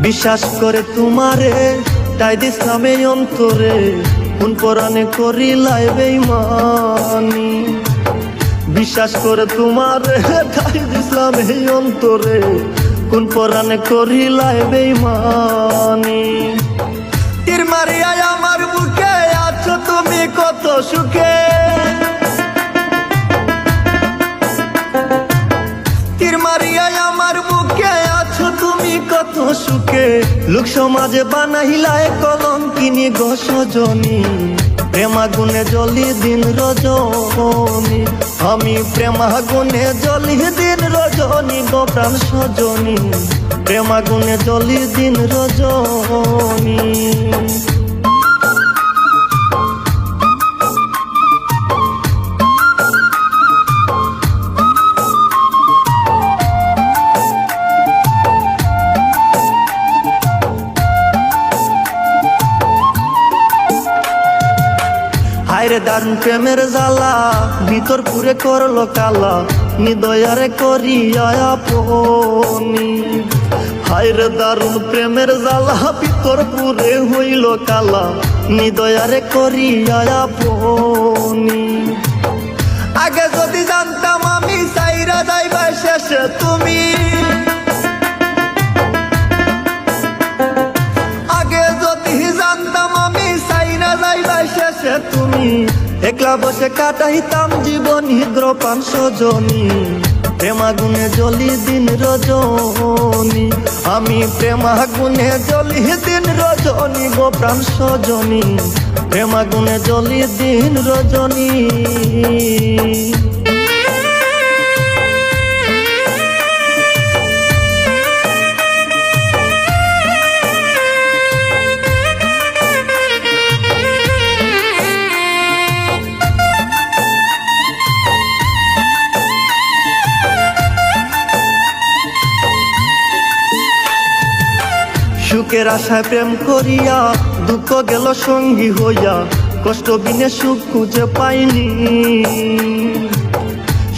বিশ্বাস করে তোমারে তাই দিছিলাম এই অন্তরে, কোন পরাণে করিলাই বেঈমানি। বিশ্বাস করে তোমারে তাই দিছিলাম এই অন্তরে, কোন পরাণে করিলাই বেঈমানি। তীর মারিয়ায় আমার বুকে আছো তুমি কত সুখে, তীর মারিয়ায় আমার বুকে আছো তুমি কত সুখে। লোক সমাজে বানাইলায় কলঙ্কিনী গো সজনী, প্রেমাগুনে জ্বলি দিন রজনী। আমি প্রেমাগুনে জ্বলি দিন রজনী গো প্রাণ সজনী, প্রেমাগুনে জ্বলি দিন রজনী। হায়রে দারুণ প্রেমের জ্বালা, ভিতর পুরে করলো কালা, নিদয়ারে করিয়া আপনি। হায়রে দারুণ প্রেমের জ্বালা, ভিতর পুরে হইল কালা, নিদয়ারে করিয়া আপনি। আগে যদি জানতাম আমি সাইরা যাইবা শেষে তুমি, আগে যদি জানতাম আমি সাইরা যাইবা শেষে তুমি, একলা বসে কাটাইতাম জীবন হৃদ্রপান সজনী। প্রেমাগুনে জ্বলি দিন রজনী, আমি প্রেমাগুনে জ্বলি দিন রজনী গো প্রাণ সজনী, প্রেমাগুনে জ্বলি দিন রজনী। সুখের আশায় প্রেম করিয়া দুঃখ গেল সঙ্গী হইয়া, কষ্ট বিনে সুখ খুঁজে পাইনি।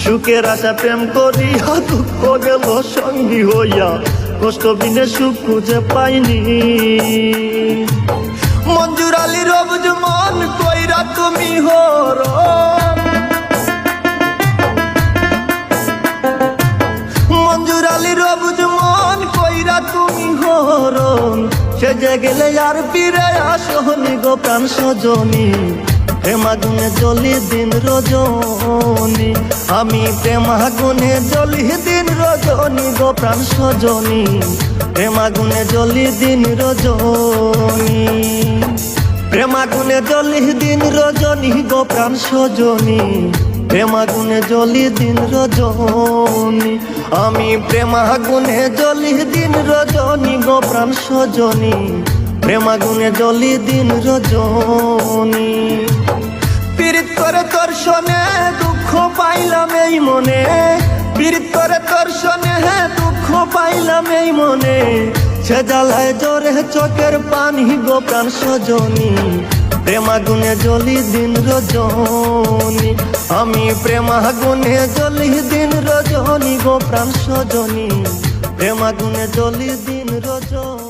সুখের আশায় প্রেম করিয়া দুঃখ গেল সঙ্গী হইয়া, কষ্ট বিনে সুখ খুঁজে পাইনি। মঞ্জুর আলী রবজ মন কইরা তুমি হরণ, মঞ্জুর আলী রবজ মন কইরা তুমি হরণ। সেজে গেলে আর ফিরে আসনি গো প্রাণ সজনী, প্রেমাগুনে জ্বলি দিন রজনী। আমি প্রেমাগুনে জ্বলি দিন রজনী গো প্রাণ সজনী, প্রেমাগুনে জ্বলি দিন রজনী। প্রেমাগুনে জ্বলি দিন রজনী গো প্রাণ সজনী, প্রেমাগুনে জ্বলি দিন রজনী। আমি প্রেমাগুনে জ্বলি দিন রজনী গো প্রাণ সজনী, প্রেমাগুনে জ্বলি দিন রজনী। পীড়িত করে তোর শোনে দুঃখ পাইলাম এই মনে, পীড়িত করে তোর শোনে দুঃখ পাইলাম এই মনে। সে জ্বালায় জোরে চোখের পানি গো প্রাণ সজনী, প্রেমাগুনে জ্বলি দিন রজনী। আমি প্রেমাগুনে জ্বলি দিন রজনী গো প্রাণ সজনী, প্রেমাগুনে জ্বলি দিন রজনী।